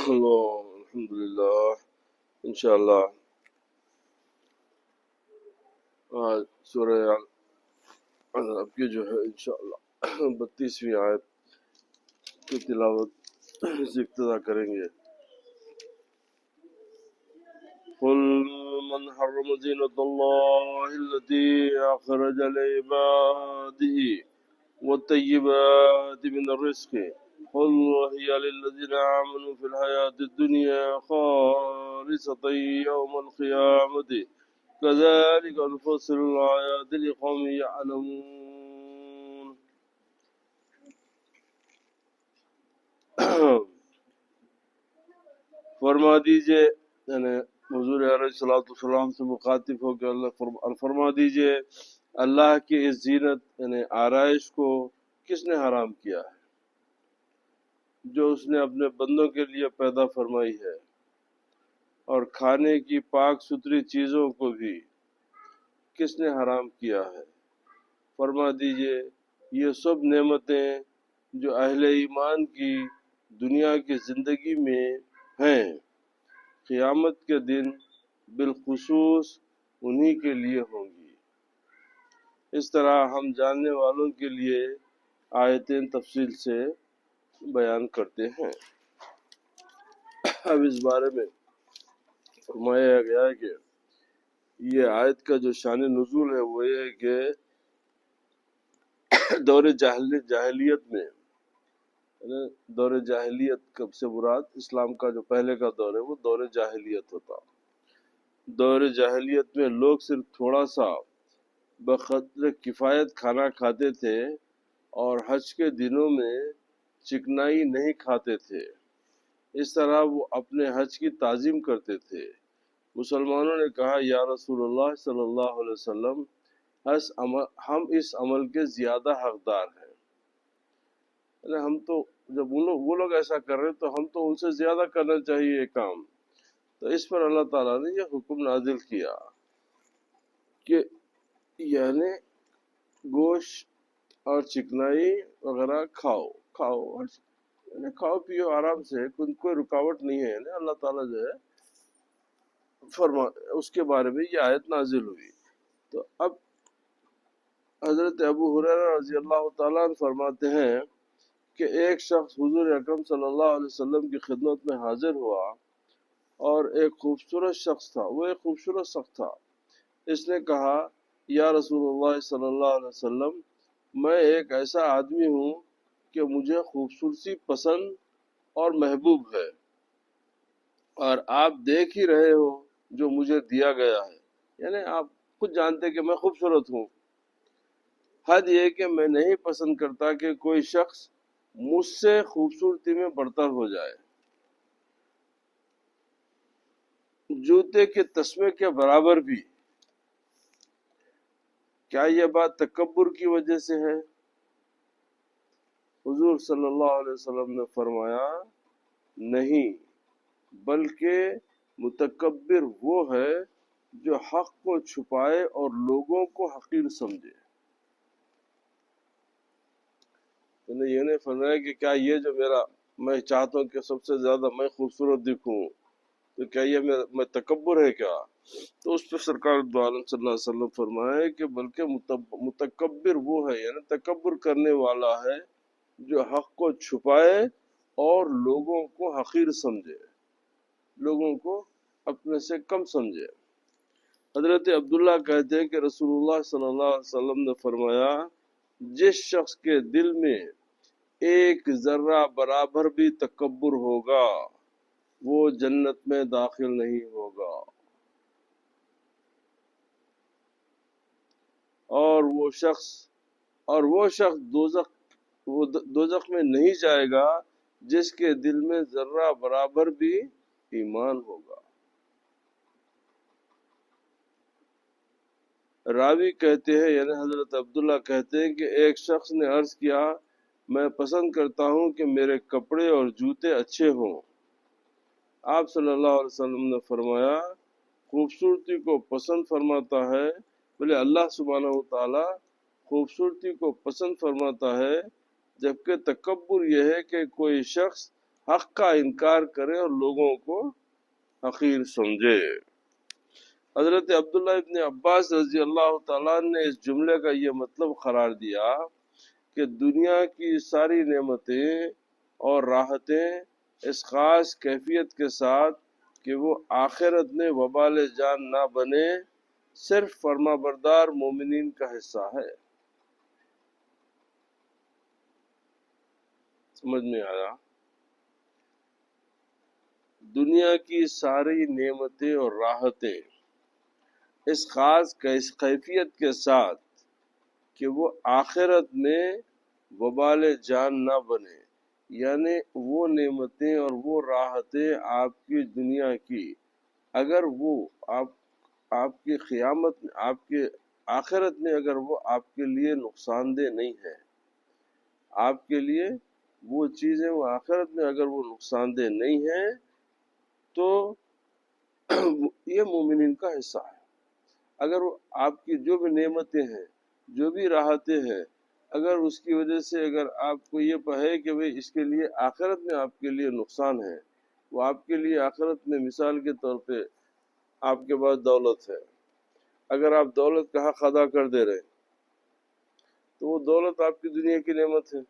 الحمدللہ انشاءاللہ آج سورہ اب کی جو ہے انشاءاللہ 32ویں آیت کی تلاوت سے ابتدا کریں گے. قل من حرم زینة اللہ التي أخرج لعباده والطیبات من الرزق قل وهي للذين آمنوا في الحياة الدنيا خالصة يوم القيامة كذلك نفصل الآيات لقوم يعلمون. فرما دیجئے، یعنی حضور علیہ السلام سے مخاطب ہو کہ اللہ فرما دیجئے اللہ کی اس زینت یعنی آرائش کو کس نے حرام کیا ہے جو اس نے اپنے بندوں کے لیے پیدا فرمائی ہے، اور کھانے کی پاک ستھری چیزوں کو بھی کس نے حرام کیا ہے. فرما دیجئے یہ سب نعمتیں جو اہل ایمان کی دنیا کی زندگی میں ہیں قیامت کے دن بالخصوص انہی کے لیے ہوں گی. اس طرح ہم جاننے والوں کے لیے آیتیں تفصیل سے بیان کرتے ہیں. اب اس بارے میں فرمایا گیا ہے کہ یہ آیت کا جو شان نزول ہے وہ یہ ہے کہ دور جاہلیت میں، دور جاہلیت کب سے مراد اسلام کا جو پہلے کا دور ہے وہ دور جاہلیت ہوتا. دور جاہلیت میں لوگ صرف تھوڑا سا بقدر کفایت کھانا کھاتے تھے اور حج کے دنوں میں چکنائی نہیں کھاتے تھے. اس طرح وہ اپنے حج کی تعظیم کرتے تھے. مسلمانوں نے کہا یا رسول اللہ صلی اللہ علیہ وسلم ہم اس عمل کے زیادہ حقدار ہیں، یعنی ہم تو جب وہ لوگ ایسا کر رہے تو ہم تو ان سے زیادہ کرنا چاہیے یہ کام. تو اس پر اللہ تعالیٰ نے یہ حکم نازل کیا کہ یعنی گوشت اور چکنائی وغیرہ کھاؤ یعنی کھاؤ پیو آرام سے، کوئی رکاوٹ نہیں ہے. یعنی اللہ تعالیٰ جو ہے اس کے بارے میں یہ آیت نازل ہوئی. تو اب حضرت ابو ہریرہ رضی اللہ تعالیٰ عنہ فرماتے ہیں کہ ایک شخص حضور اکرم صلی اللہ علیہ وسلم کی خدمت میں حاضر ہوا اور ایک خوبصورت شخص تھا. اس نے کہا یا رسول اللہ صلی اللہ علیہ وسلم میں ایک ایسا آدمی ہوں کہ مجھے خوبصورتی پسند اور محبوب ہے، اور آپ دیکھ ہی رہے ہو جو مجھے دیا گیا ہے، یعنی آپ خود جانتے کہ میں خوبصورت ہوں. حد یہ کہ میں نہیں پسند کرتا کہ کوئی شخص مجھ سے خوبصورتی میں برتر ہو جائے. جوتے کے تسمے کے برابر بھی. کیا یہ بات تکبر کی وجہ سے ہے؟ حضور صلی اللہ علیہ وسلم نے فرمایا نہیں، بلکہ متکبر وہ ہے جو حق کو چھپائے اور لوگوں کو حقیر سمجھے. یہ نہیں فرمایا کہ کیا یہ جو میں چاہتا ہوں کہ سب سے زیادہ میں خوبصورت دکھوں تو کیا یہ میں تکبر ہے کیا؟ تو اس پہ سرکار دو عالم صلی اللہ علیہ وسلم فرمائے کہ بلکہ متکبر وہ ہے، یعنی تکبر کرنے والا ہے جو حق کو چھپائے اور لوگوں کو حقیر سمجھے، لوگوں کو اپنے سے کم سمجھے. حضرت عبداللہ کہتے ہیں کہ رسول اللہ صلی اللہ علیہ وسلم نے فرمایا جس شخص کے دل میں ایک ذرہ برابر بھی تکبر ہوگا وہ جنت میں داخل نہیں ہوگا، اور وہ شخص دوزخ میں نہیں جائے گا جس کے دل میں ذرہ برابر بھی ایمان ہوگا. راوی کہتے ہیں یعنی حضرت عبداللہ کہتے ہیں کہ ایک شخص نے عرض کیا میں پسند کرتا ہوں کہ میرے کپڑے اور جوتے اچھے ہوں. آپ صلی اللہ علیہ وسلم نے فرمایا خوبصورتی کو پسند فرماتا ہے، بلے اللہ سبحانہ و تعالی خوبصورتی کو پسند فرماتا ہے، جبکہ تکبر یہ ہے کہ کوئی شخص حق کا انکار کرے اور لوگوں کو حقیر سمجھے۔ حضرت عبداللہ ابن عباس رضی اللہ تعالیٰ نے اس جملے کا یہ مطلب قرار دیا کہ دنیا کی ساری نعمتیں اور راحتیں اس خاص کیفیت کے ساتھ کہ وہ آخرت میں وبال جان نہ بنے، صرف فرما بردار مومنین کا حصہ ہے۔ سمجھ میں آیا؟ دنیا کی ساری نعمتیں اور راحتیں اس خاص کیفیت کے ساتھ کہ وہ آخرت میں وبال جان نہ بنے، یعنی وہ نعمتیں اور وہ راحتیں آپ کی دنیا کی اگر وہ آپ کی قیامت میں، آپ کے آخرت میں اگر وہ آپ کے لیے نقصان دہ نہیں ہے، آپ کے لیے وہ چیزیں وہ آخرت میں اگر وہ نقصان دہ نہیں ہیں تو یہ مومنین کا حصہ ہے۔ اگر آپ کی جو بھی نعمتیں ہیں، جو بھی راحتیں ہیں، اگر اس کی وجہ سے اگر آپ کو یہ ہے کہ بھئی اس کے لیے آخرت میں آپ کے لیے نقصان ہے، وہ آپ کے لیے آخرت میں مثال کے طور پہ آپ کے پاس دولت ہے، اگر آپ دولت کا حق ادا کر دے رہے تو وہ دولت آپ کی دنیا کی نعمت ہے۔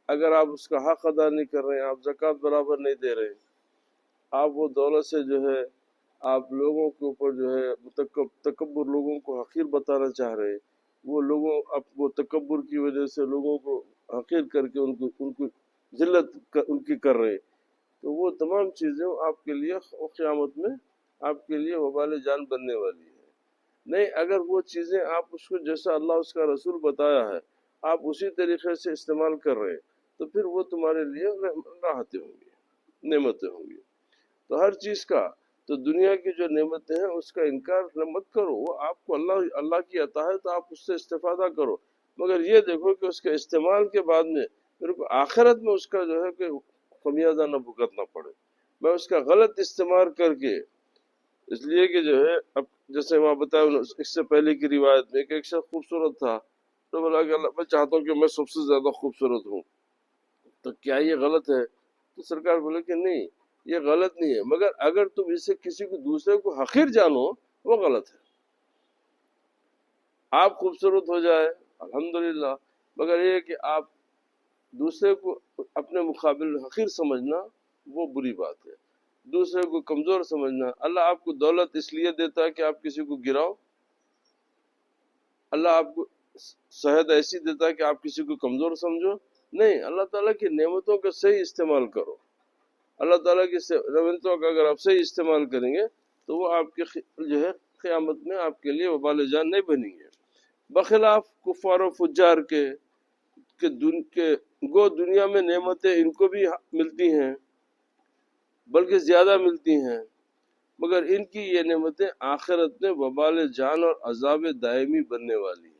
اگر آپ اس کا حق ادا نہیں کر رہے ہیں، آپ زکوٰۃ برابر نہیں دے رہے، آپ وہ دولت سے جو ہے آپ لوگوں کے اوپر جو ہے تکبر، لوگوں کو حقیر بتانا چاہ رہے، وہ لوگوں وہ تکبر کی وجہ سے لوگوں کو حقیر کر کے ان کو ذلت ان کی کر رہے، تو وہ تمام چیزیں آپ کے لیے قیامت میں آپ کے لیے وبال جان بننے والی ہے۔ نہیں، اگر وہ چیزیں آپ اس کو جیسا اللہ اس کا رسول بتایا ہے آپ اسی طریقے سے استعمال کر رہے تو پھر وہ تمہارے لیے راحتیں ہوں گی، نعمتیں ہوں گی۔ تو ہر چیز کا، تو دنیا کی جو نعمتیں ہیں اس کا انکار مت کرو، وہ آپ کو اللہ کی عطا ہے تو آپ اس سے استفادہ کرو، مگر یہ دیکھو کہ اس کے استعمال کے بعد میں پھر آخرت میں اس کا جو ہے کہ خمیازہ نہ بھگتنا پڑے۔ میں اس کا غلط استعمال کر کے، اس لیے کہ جو ہے اب جیسے میں بتایا اس سے پہلے کی روایت میں کہ ایک شخص خوبصورت تھا تو بولا کہ اللہ میں چاہتا ہوں کہ میں سب سے زیادہ خوبصورت ہوں، تو کیا یہ غلط ہے؟ تو سرکار بولے کہ نہیں، یہ غلط نہیں ہے، مگر اگر تم اسے کسی کو دوسرے کو حقیر جانو وہ غلط ہے۔ آپ خوبصورت ہو جائے الحمدللہ، مگر یہ کہ آپ دوسرے کو اپنے مقابل حقیر سمجھنا وہ بری بات ہے، دوسرے کو کمزور سمجھنا۔ اللہ آپ کو دولت اس لیے دیتا ہے کہ آپ کسی کو گراؤ؟ اللہ آپ کو صحت ایسی دیتا ہے کہ آپ کسی کو کمزور سمجھو؟ نہیں، اللہ تعالیٰ کی نعمتوں کا صحیح استعمال کرو۔ اللہ تعالیٰ کی نعمتوں کا اگر آپ صحیح استعمال کریں گے تو وہ آپ کے جو ہے قیامت میں آپ کے لیے وبال جان نہیں بنیں گے، بخلاف کفار و فجار کے گو دنیا میں نعمتیں ان کو بھی ملتی ہیں بلکہ زیادہ ملتی ہیں، مگر ان کی یہ نعمتیں آخرت میں وبال جان اور عذاب دائمی بننے والی ہیں۔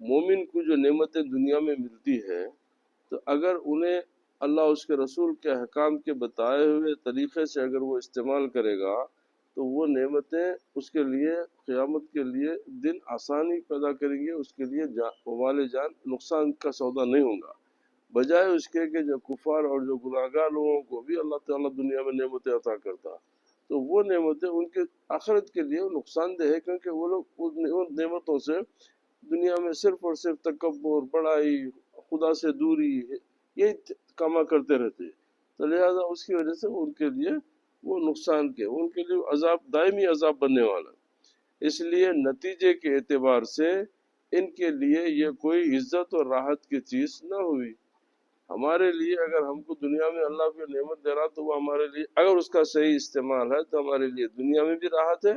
مومن کو جو نعمتیں دنیا میں ملتی ہے تو اگر انہیں اللہ اس کے رسول کے احکام کے بتائے ہوئے طریقے سے اگر وہ استعمال کرے گا تو وہ نعمتیں اس کے لیے قیامت کے لیے دن آسانی پیدا کریں گے، اس کے لیے وبال جان نقصان کا سودا نہیں ہوگا، بجائے اس کے کہ جو کفار اور جو گناہگار لوگوں کو بھی اللہ تعالیٰ دنیا میں نعمتیں عطا کرتا تو وہ نعمتیں ان کے آخرت کے لیے نقصان دہ ہے، کیونکہ وہ لوگ ان نعمتوں سے دنیا میں صرف اور صرف تکبر، بڑائی، خدا سے دوری یہ کاما کرتے رہتے، تو لہذا اس کی وجہ سے ان کے لیے وہ نقصان کے، ان کے لیے عذاب دائمی عذاب بننے والا۔ اس لیے نتیجے کے اعتبار سے ان کے لیے یہ کوئی عزت اور راحت کی چیز نہ ہوئی۔ ہمارے لیے اگر ہم کو دنیا میں اللہ کی نعمت دے رہا تو وہ ہمارے لیے اگر اس کا صحیح استعمال ہے تو ہمارے لیے دنیا میں بھی راحت ہے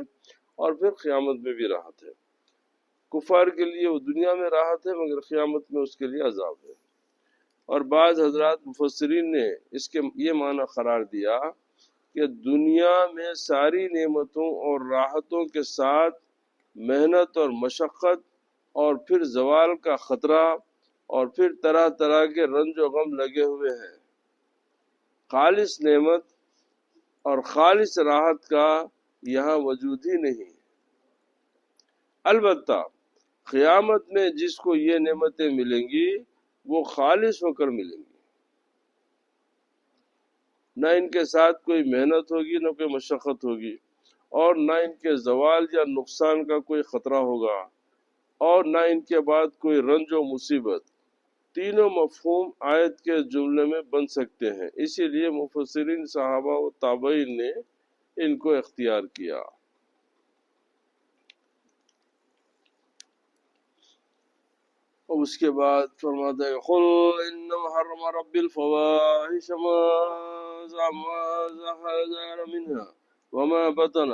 اور پھر قیامت میں بھی راحت ہے۔ کفار کے لیے وہ دنیا میں راحت ہے مگر قیامت میں اس کے لیے عذاب ہے۔ اور بعض حضرات مفسرین نے اس کے یہ معنی قرار دیا کہ دنیا میں ساری نعمتوں اور راحتوں کے ساتھ محنت اور مشقت اور پھر زوال کا خطرہ اور پھر طرح طرح کے رنج و غم لگے ہوئے ہیں، خالص نعمت اور خالص راحت کا یہاں وجود ہی نہیں۔ البتہ قیامت میں جس کو یہ نعمتیں ملیں گی وہ خالص ہو کر ملیں گی، نہ ان کے ساتھ کوئی محنت ہوگی، نہ کوئی مشقت ہوگی، اور نہ ان کے زوال یا نقصان کا کوئی خطرہ ہوگا، اور نہ ان کے بعد کوئی رنج و مصیبت۔ تینوں مفہوم آیت کے جملے میں بن سکتے ہیں، اسی لیے مفسرین صحابہ و تابعین نے ان کو اختیار کیا۔ اور اس کے بعد فرماتا ہے قل انما حرم رب الفواحش ما ظهر منها وما بطن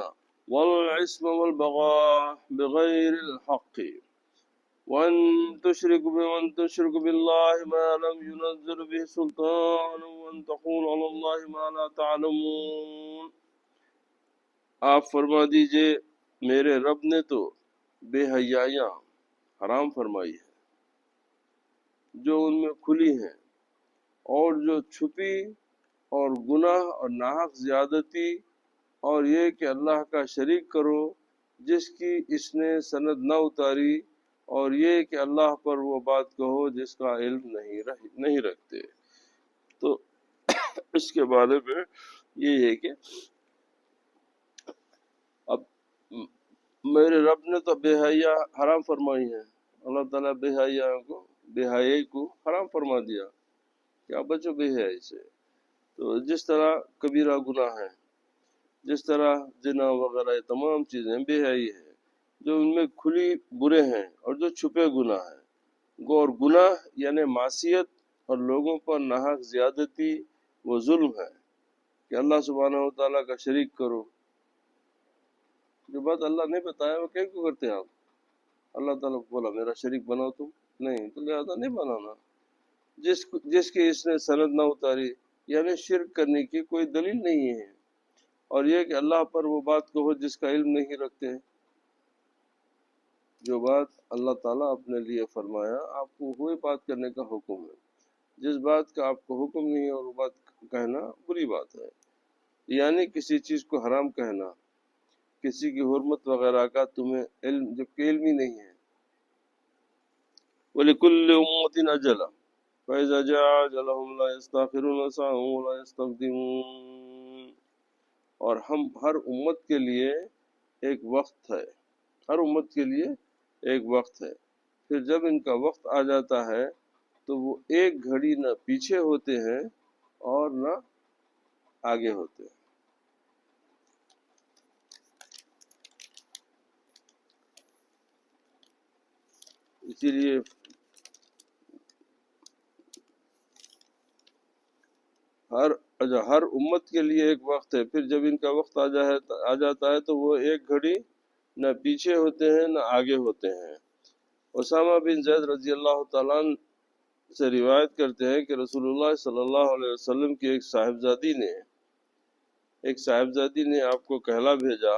والاسم والبغاء بغير الحق وان تشرك بالله ما لم ينزل به سلطانا وان تقولوا على الله ما لا تعلمون۔ آپ فرما دیجئے میرے رب نے تو بے حیائیاں حرام فرمائی ہے، جو ان میں کھلی ہیں اور جو چھپی، اور گناہ اور ناحق زیادتی، اور یہ کہ اللہ کا شریک کرو جس کی اس نے سند نہ اتاری، اور یہ کہ اللہ پر وہ بات کہو جس کا علم نہیں رکھتے۔ تو اس کے بارے میں یہ ہے کہ اب میرے رب نے تو بے حیا حرام فرمائی ہے، اللہ تعالیٰ بے حیائی کو حرام فرما دیا کہ آپ بچو بے حیائی سے۔ تو جس طرح کبیرہ گناہ ہے، جس طرح زنا وغیرہ یہ تمام چیزیں بے حیائی ہے، جو ان میں کھلی برے ہیں اور جو چھپے گناہ ہیں۔ اور گناہ یعنی معصیت اور لوگوں پر ناحق زیادتی وہ ظلم ہے کہ اللہ سبحانہ و تعالیٰ کا شریک کرو۔ جو بات اللہ نے بتایا وہ کیوں کرتے ہیں آپ؟ اللہ تعالیٰ بولا میرا شریک بناؤ تم، نہیں تو لہذا نہیں بنانا۔ جس کی اس نے سند نہ اتاری، یعنی شرک کرنے کی کوئی دلیل نہیں ہے، اور یہ کہ اللہ پر وہ بات کہو جس کا علم نہیں رکھتے۔ جو بات اللہ تعالیٰ اپنے لیے فرمایا آپ کو وہی بات کرنے کا حکم ہے، جس بات کا آپ کو حکم نہیں ہے اور وہ بات کہنا بری بات ہے، یعنی کسی چیز کو حرام کہنا، کسی کی حرمت وغیرہ کا تمہیں علم جبکہ علم ہی نہیں ہے۔ وَلِكُلِّ أُمَّةٍ أَجَلٌ فَإِذَا جَاءَ أَجَلُهُمْ لَا يَسْتَأْخِرُونَ سَاعَةً وَلَا يَسْتَقْدِمُونَ۔ اور ہر امت کے لیے ایک وقت ہے، ہر امت کے لیے ایک وقت ہے، پھر جب ان کا وقت آ جاتا ہے تو وہ ایک گھڑی نہ پیچھے ہوتے ہیں اور نہ آگے ہوتے ہیں۔ اسی لیے ہر امت کے لیے ایک وقت ہے، پھر جب ان کا وقت آ جاتا ہے تو وہ ایک گھڑی نہ پیچھے ہوتے ہیں نہ آگے ہوتے ہیں۔ اسامہ بن زید رضی اللہ تعالیٰ عنہ سے روایت کرتے ہیں کہ رسول اللہ صلی اللہ علیہ وسلم کی ایک صاحبزادی نے آپ کو کہلا بھیجا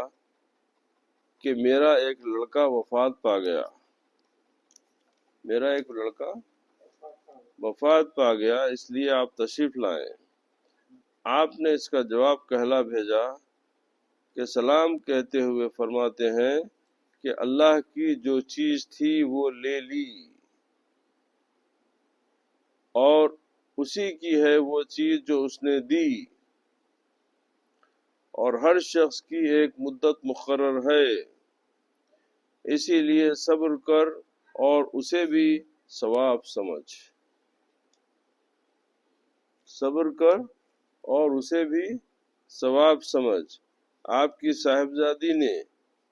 کہ میرا ایک لڑکا وفات پا گیا اس لیے آپ تشریف لائیں۔ آپ نے اس کا جواب کہلا بھیجا کہ سلام کہتے ہوئے فرماتے ہیں کہ اللہ کی جو چیز تھی وہ لے لی، اور اسی کی ہے وہ چیز جو اس نے دی، اور ہر شخص کی ایک مدت مقرر ہے، اسی لیے صبر کر اور اسے بھی ثواب سمجھ۔ آپ کی صاحبزادی نے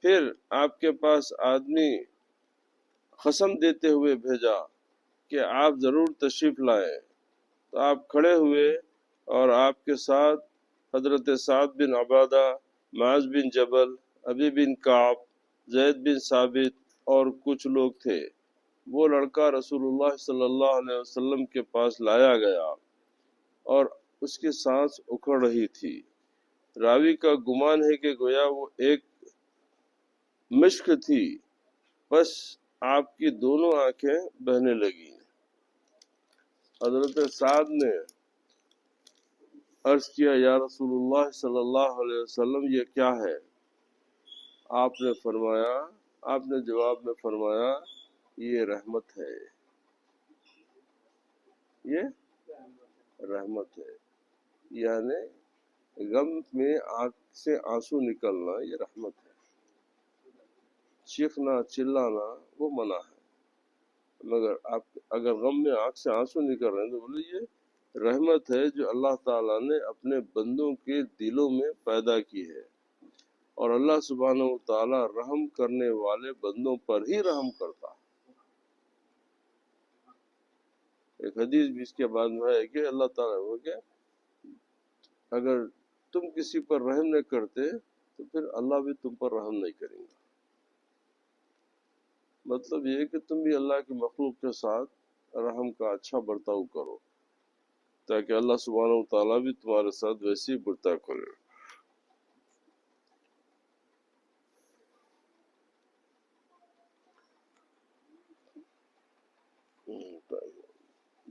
پھر آپ کے پاس آدمی قسم دیتے ہوئے بھیجا کہ آپ ضرور تشریف لائیں، تو آپ کھڑے ہوئے اور آپ کے ساتھ حضرت سعد بن عبادہ، معاذ بن جبل، ابی بن کعب، زید بن ثابت اور کچھ لوگ تھے۔ وہ لڑکا رسول اللہ صلی اللہ علیہ وسلم کے پاس لایا گیا اور اس کی سانس اکھڑ رہی تھی۔ راوی کا گمان ہے کہ گویا وہ ایک مشک تھی، بس آپ کی دونوں آنکھیں بہنے لگیں۔ حضرت سعد نے عرض کیا یا رسول اللہ صلی اللہ علیہ وسلم یہ کیا ہے؟ آپ نے جواب میں فرمایا یہ رحمت ہے۔ یہ رحمت ہے، یعنی غم میں آنکھ سے آنسو نکلنا یہ رحمت ہے، چیخنا چلانا وہ منع ہے، مگر آپ اگر غم میں آنکھ سے آنسو نکل رہے ہیں تو بولے یہ رحمت ہے جو اللہ تعالیٰ نے اپنے بندوں کے دلوں میں پیدا کی ہے، اور اللہ سبحانہ و تعالیٰ رحم کرنے والے بندوں پر ہی رحم کرتا ہے۔ ایک حدیث بھی اس کے بعد میں ہے کہ اللہ تعالیٰ وہ کہ اگر تم کسی پر رحم نہ کرتے تو پھر اللہ بھی تم پر رحم نہیں کریں گا۔ مطلب یہ ہے کہ تم بھی اللہ کی مخلوق کے ساتھ رحم کا اچھا برتاؤ کرو تاکہ اللہ سبحانہ و تعالیٰ بھی تمہارے ساتھ ویسے ہی برتاؤ کرے۔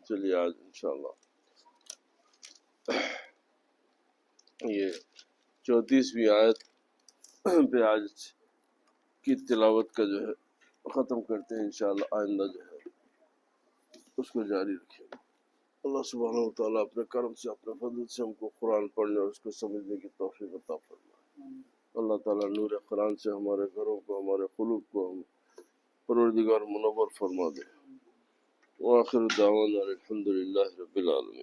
چلیے آج انشاءاللہ یہ 34ویں آیت پہ آج کی تلاوت کا جو ہے ختم کرتے ہیں، انشاءاللہ آئندہ جو ہے اس کو جاری رکھیں گے۔ اللہ سبحانہ و تعالیٰ اپنے کرم سے اپنے فضل سے ہم کو قرآن پڑھنے اور اس کو سمجھنے کی توفیق عطا فرمائے۔ اللہ تعالیٰ نور قرآن سے ہمارے گھروں کو، ہمارے قلوب کو ہم پروردگار منور فرما دے۔ وآخر دعوانا الحمدللہ رب العالمین۔